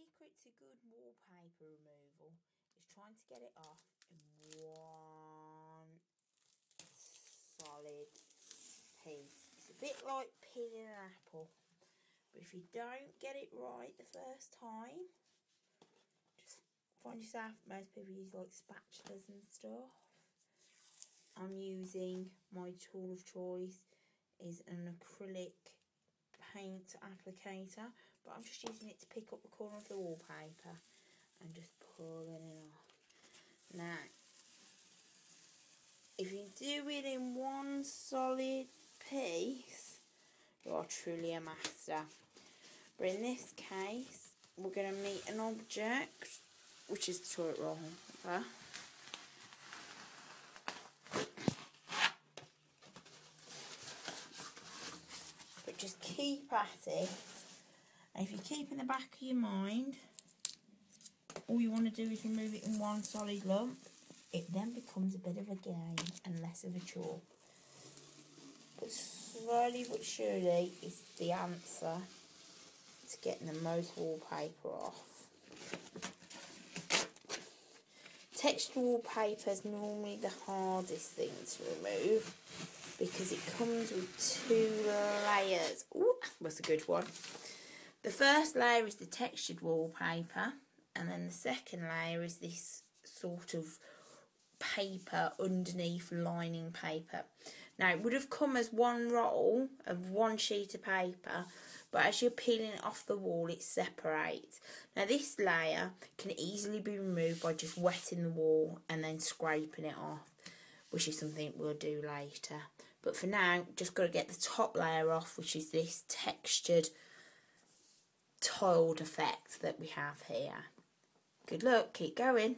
secret to good wallpaper removal is trying to get it off in one solid piece. It's a bit like peeling an apple, but if you don't get it right the first time, just find yourself, most people use like spatulas and stuff. I'm using, my tool of choice is an acrylic paint applicator, but I'm just using it to pick up the corner of the wallpaper and just pulling it off. Now, if you do it in one solid piece, you are truly a master. But in this case, we're going to meet an object, which is the toilet roll holder. But just keep at it, and if you keep in the back of your mind, all you want to do is remove it in one solid lump. It then becomes a bit of a game and less of a chore. But slowly but surely is the answer to getting the most wallpaper off. Textured wallpaper is normally the hardest thing to remove because it comes with 2 layers. Ooh, that's a good one. The first layer is the textured wallpaper, and then the second layer is this sort of paper underneath, lining paper. Now, it would have come as one roll of one sheet of paper, but as you're peeling it off the wall, it separates. Now, this layer can easily be removed by just wetting the wall and then scraping it off, which is something we'll do later. But for now, just got to get the top layer off, which is this textured tiled effect that we have here. Good luck, keep going.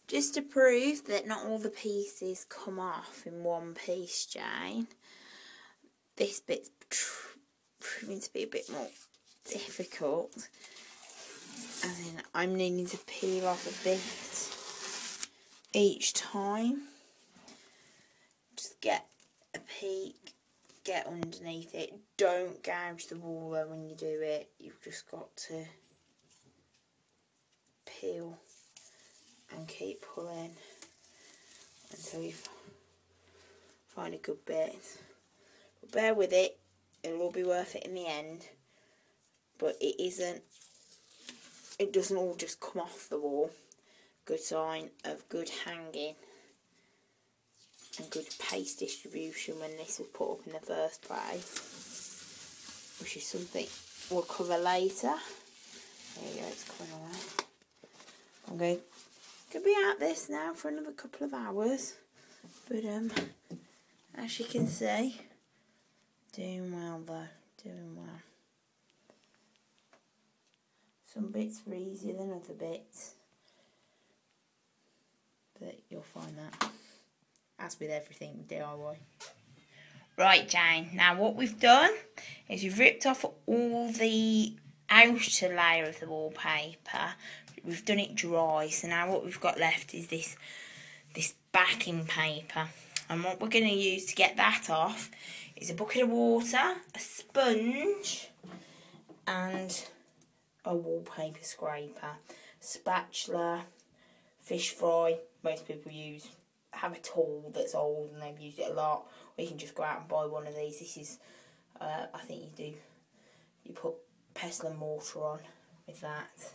Just to prove that not all the pieces come off in one piece, Jane, this bit's proving to be a bit more difficult. As in, I'm needing to peel off a bit each time. Just get a peek, get underneath it. Don't gouge the wall though when you do it. You've just got to peel and keep pulling until you find a good bit. But bear with it, it'll all be worth it in the end. But it doesn't all just come off the wall. Good sign of good hanging and good paste distribution when this was put up in the first place, which is something we'll cover later. There you go, it's coming away. I'm going to be at this now for another couple of hours, but as you can see, doing well though, doing well. Some bits are easier than other bits, but you'll find that, as with everything with DIY. Right, Jane, now what we've done is we've ripped off all the outer layer of the wallpaper. We've done it dry, so now what we've got left is this backing paper. And what we're going to use to get that off is a bucket of water, a sponge, and a wallpaper scraper, spatula, fish fry. Most people have a tool that's old and they've used it a lot, or you can just go out and buy one of these. This is, I think you put pestle and mortar on with that.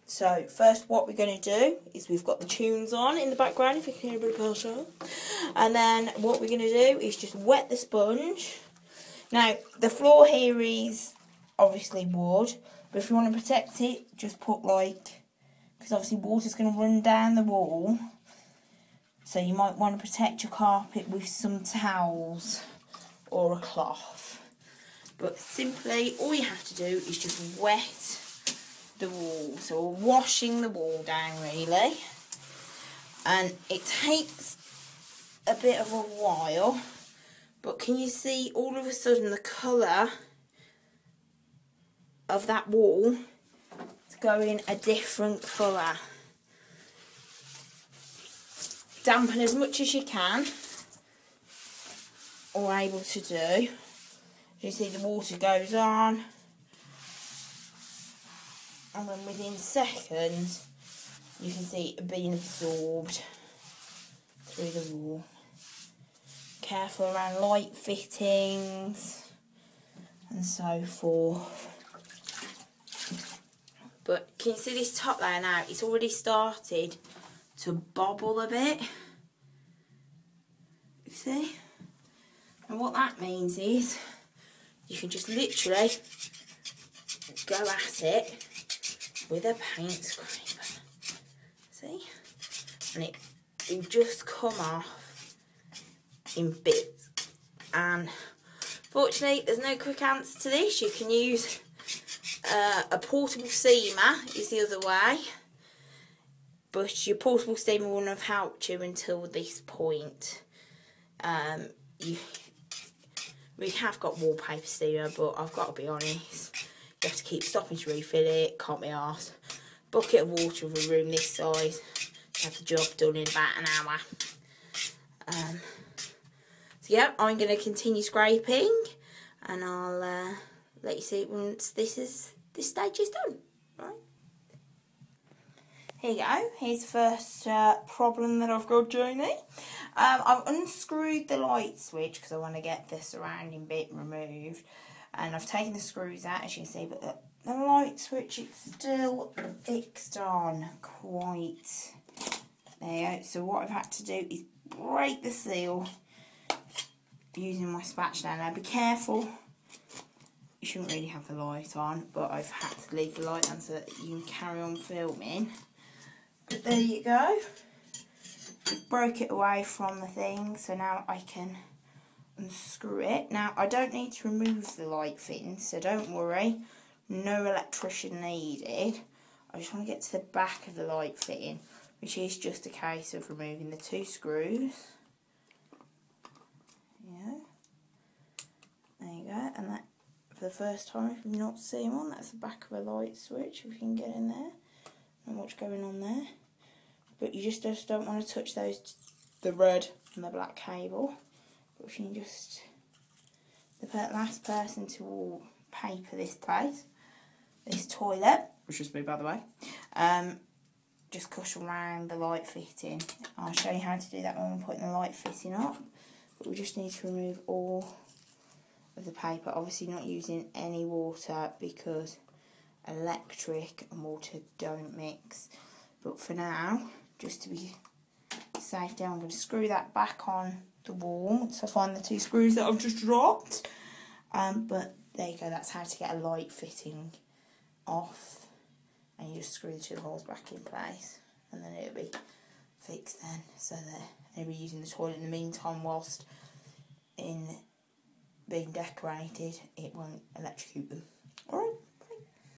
So first what we're going to do is we've got the tunes on in the background, if you can hear a bit of Persian. And then what we're going to do is just wet the sponge. Now the floor here is obviously wood, but if you want to protect it, just put because obviously water's going to run down the wall, so you might want to protect your carpet with some towels or a cloth. But simply all you have to do is just wet the wall, so we're washing the wall down really, and it takes a bit of a while, but can you see all of a sudden the colour of that wall to go in a different colour. Dampen as much as you can, or able to do. You see the water goes on, and then within seconds you can see it being absorbed through the wall. Careful around light fittings and so forth. But can you see this top layer now? It's already started to bobble a bit. You see? And what that means is you can just literally go at it with a paint scraper. See? And it will just come off in bits. And fortunately, there's no quick answer to this. You can use a portable steamer is the other way. But your portable steamer wouldn't have helped you until this point. We have got wallpaper steamer, but I've got to be honest, you have to keep stopping to refill it, can't be arsed. Bucket of water of a room this size, to have the job done in about an hour. So yeah, I'm going to continue scraping, and I'll let you see it once this stage is done. Right. Here you go, here's the first problem that I've got, Janie. I've unscrewed the light switch because I want to get the surrounding bit removed. And I've taken the screws out, as you can see, but the light switch, it's still fixed on quite. There you go. So what I've had to do is break the seal using my spatula. Now be careful. You shouldn't really have the light on, but I've had to leave the light on so that you can carry on filming. But there you go. I've broke it away from the thing, so now I can unscrew it. Now I don't need to remove the light fitting, so don't worry. No electrician needed. I just want to get to the back of the light fitting, which is just a case of removing the two screws. Yeah. There you go. And that, for the first time, if you've not seen one, that's the back of a light switch, if you can get in there. Not much going on there. But you just don't want to touch those, the red and the black cable. But if you can just, the last person to wallpaper this place, this toilet, which is me by the way, just cut around the light fitting. I'll show you how to do that when we're putting the light fitting up. But we just need to remove all of the paper, obviously not using any water because electric and water don't mix. But for now, just to be safe down, I'm going to screw that back on the wall once I find the two screws that I've just dropped. But there you go, that's how to get a light fitting off. And you just screw the two holes back in place, and then it'll be fixed then, so that they'll be using the toilet in the meantime whilst in being decorated, it won't electrocute them.